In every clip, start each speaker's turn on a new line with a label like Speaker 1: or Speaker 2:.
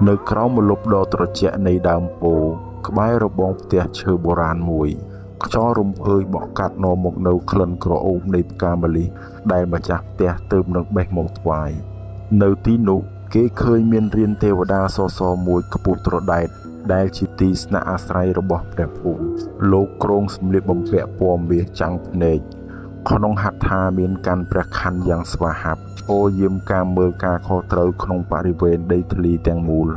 Speaker 1: នៅក្រោមម្លប់ដ៏ត្រជាក់នៃដើមពោធិ៍ក្បែររបងផ្ទះឈើបុរាណមួយខ្យល់រំភើយបក់កាត់នាំមកនូវក្លិនក្រអូបនៃផ្កាម្លិះដែលម្ចាស់ផ្ទះទើបនឹងបេះមកថ្វាយនៅទីនោះគេឃើញមានរានទេវតាសសមួយខ្ពស់ត្រដែតដែលជាទីស្នាក់អាស្រ័យរបស់ព្រះភូមិលោកគ្រងសម្លៀកបំពាក់ពណ៌មាសចាំងភ្នែកក្នុងហត្ថាមានកាន់ព្រះខ័នយ៉ាងស្វាហាប់អូយាមការមើលការខុសត្រូវក្នុងបរិវេណដីធ្លីទាំងមូល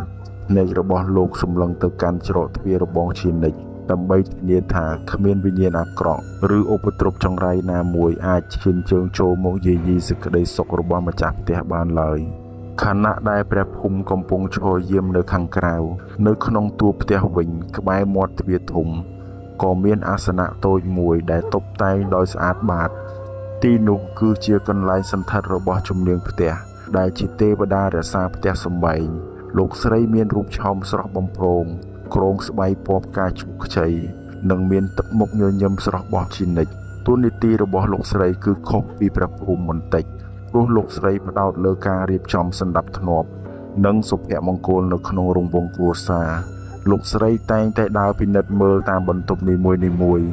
Speaker 1: ភ្នែករបស់លោកសម្លឹងទៅកាន់ច្រកទ្វាររបងជានិច្ចដើម្បីធានាថាគ្មានវិញ្ញាណអាក្រក់ឬឧបទ្រពចង្រៃណាមួយអាចឈានជើងចូលមកយាយីសេចក្តីសុខរបស់ម្ចាស់ផ្ទះបានឡើយខណៈដែលព្រះភូមិកំពុងឈរយាមនៅខាងក្រៅនៅក្នុងតួផ្ទះវិញក្បែរមាត់ទ្វារធំក៏មានអាសនៈតូចមួយដែលតុបតែងដោយស្អាតបាតទីនោះគឺជាកន្លែងសណ្ឋិតរបស់ជំនាញផ្ទះដែលជាទេវតារក្សាផ្ទះសម្បែងលោកស្រីមានរូបឆោមស្រស់បំព្រងគ្រងស្បៃពណ៌ផ្កាឈូកខ្ចីនិងមានទឹកមុខញញឹមស្រស់បោះជានិច្ចតួនាទីរបស់លោកស្រីគឺខុសពីព្រះភូមិបន្តិចព្រោះលោកស្រីផ្ដោតលើការរៀបចំសណ្ដាប់ធ្នាប់និងសុភមង្គលនៅក្នុងរង្វង់គ្រួសារលោកស្រីតែងតែដើរពិនិត្យមើលតាមបន្ទប់នីមួយៗ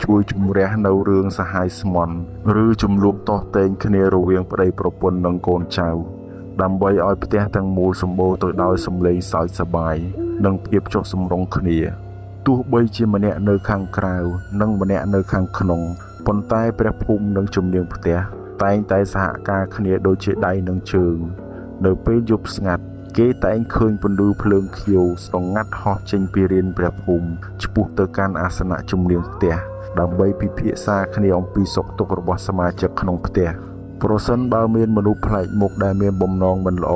Speaker 1: ជួយជំរះនៅរឿងសហាយស្មន់ឬជំលោះតោះតែងគ្នារវាងប្តីប្រពន្ធនិងកូនចៅដើម្បីឲ្យផ្ទះទាំងមូលសម្បូរទៅដោយសម្លេងសើចសប្បាយនិងភាពចុះសម្រុងគ្នាទោះបីជាម្នាក់នៅខាងក្រៅនិងម្នាក់នៅខាងក្នុងប៉ុន្តែព្រះភូមិនិងជំនាញផ្ទះតែងតែសហការគ្នាដូចជាដៃនិងជើងនៅពេលយប់ស្ងាត់គេតែងឃើញពន្លឺភ្លើងខៀវស្រងាត់ហោះចេញពីរានព្រះភូមិឆ្ពោះទៅកាន់អាសនៈជំនាញផ្ទះដើម្បីពិភាក្សាគ្នាអំពីសុខទុក្ខរបស់សមាជិកក្នុងផ្ទះប្រសិនបើមានមនុស្សប្លែកមុខដែលមានបំណងមិនល្អ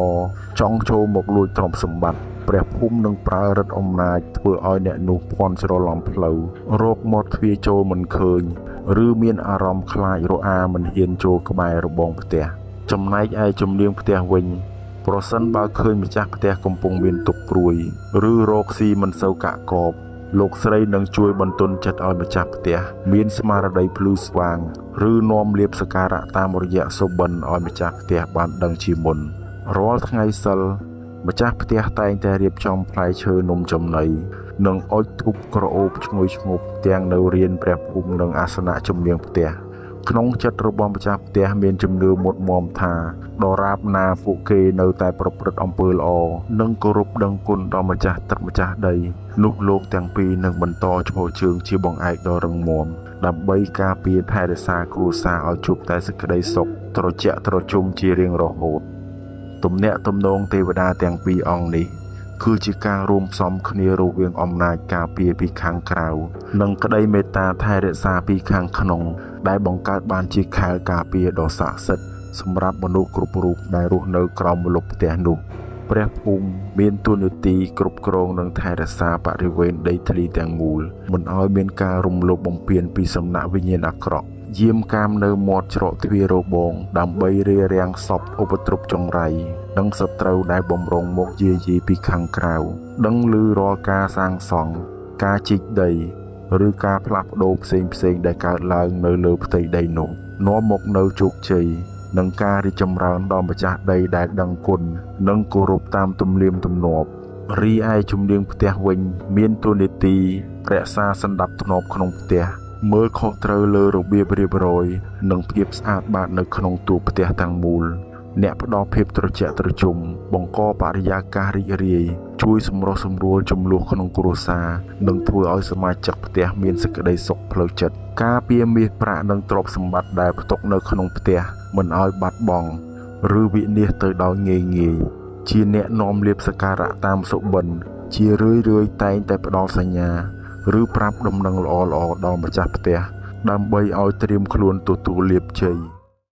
Speaker 1: ចង់ចូលមកលួចទ្រព្យសម្បត្តិព្រះភូមិនឹងប្រើឫទ្ធិអំណាចធ្វើឲ្យអ្នកនោះភ័ន្តច្រឡំផ្លូវរកមាត់ទ្វារចូលមិនឃើញឬមានអារម្មណ៍ខ្លាចរអាមិនហ៊ានចូលក្បែររបងផ្ទះចំណែកឯជំនាញផ្ទះវិញប្រសិនបើឃើញម្ចាស់ផ្ទះកំពុងមានទុក្ខព្រួយឬរកស៊ីមិនសូវកាក់កបលោកស្រីនឹងជួយបន្ទន់ចិត្តឲ្យម្ចាស់ផ្ទះមានស្មារតីភ្លឺស្វាងឬនាំលាភសក្ការៈតាមរយៈសុបិនឲ្យម្ចាស់ផ្ទះបានដឹងជាមុនរាល់ថ្ងៃសិលម្ចាស់ផ្ទះតែងតែរៀបចំផ្លែឈើនំចំណីនិងអុជធូបក្រអូបឈ្ងុយឈ្ងប់ទាំងនៅរានព្រះភូមិនិងអាសនៈជំនាញផ្ទះក្នុងចិត្តរបស់ម្ចាស់ផ្ទះមានជំនឿមុតមមថាដរាបណាពួកគេនៅតែប្រព្រឹត្តអំពើល្អនិងគោរពដឹងគុណដល់ម្ចាស់ទឹកម្ចាស់ដីនោះលោកទាំងពីរនឹងបន្តឈរជើងជាបង្អែកដ៏រឹងមាំដើម្បីការពារថែរក្សាគ្រួសារឲ្យជួបតែសេចក្តីសុខត្រជាក់ត្រជុំជារៀងរហូតទំនាក់ទំនងទេវតាទាំងពីរអង្គនេះគឺជាការរួមផ្សំគ្នារវាងអំណាចការពារពីខាងក្រៅនិងក្តីមេត្តាថែរក្សាពីខាងក្នុងដែលបង្កើតបានជាខែលការពារដ៏ស័ក្តិសិទ្ធិសម្រាប់មនុស្សគ្រប់រូបដែលរស់នៅក្រោមម្លប់ផ្ទះនោះព្រះភូមិមានតួនាទីគ្រប់គ្រងនិងថែរក្សាបរិវេណដីធ្លីទាំងមូលមិនឲ្យមានការរំលោភបំពានពីសំណាក់វិញ្ញាណអាក្រក់យាមកាមនៅមាត់ច្រកទ្វាររបងដើម្បីរារាំងសពឧបទ្រពចង្រៃនិងសត្រូវដែលបំរុងមកយាយីពីខាងក្រៅដឹងឮរាល់ការសាងសង់ការជីកដីឬការផ្លាស់ប្ដូរផ្សេងៗដែលកើតឡើងនៅលើផ្ទៃដីនោះនាំមកនូវជោគជ័យនិងការរីកចម្រើនដល់ម្ចាស់ដីដែលដឹងគុណនិងគោរពតាមទំនៀមទម្លាប់រីឯជំនាញផ្ទះវិញមានតួនាទីរក្សាសណ្ដាប់ធ្នាប់ក្នុងផ្ទះមើលខុសត្រូវលើរបៀបរៀបរយនិងភាពស្អាតបាតនៅក្នុងតួផ្ទះទាំងមូលអ្នកផ្ដល់ភាពត្រជាក់ត្រជុំបង្កបរិយាកាសរីករាយជួយសម្រុះសម្រួលចំនួនក្នុងគ្រួសារនិងធ្វើឲ្យសមាជិកផ្ទះមានសេចក្តីសុខផ្លូវចិត្តការពារមាសប្រាក់និងទ្រព្យសម្បត្តិដែលផ្ទុកនៅក្នុងផ្ទះមិនឲ្យបាត់បង់ឬវិនាសទៅដោយងាយជាអ្នកនាំលាភសក្ការៈតាមសុបិនជារឿយតែងតែផ្ដល់សញ្ញាឬប្រាប់ដំណឹងល្អៗដល់ម្ចាស់ផ្ទះដើម្បីឲ្យត្រៀមខ្លួនទទួលលាភជ័យ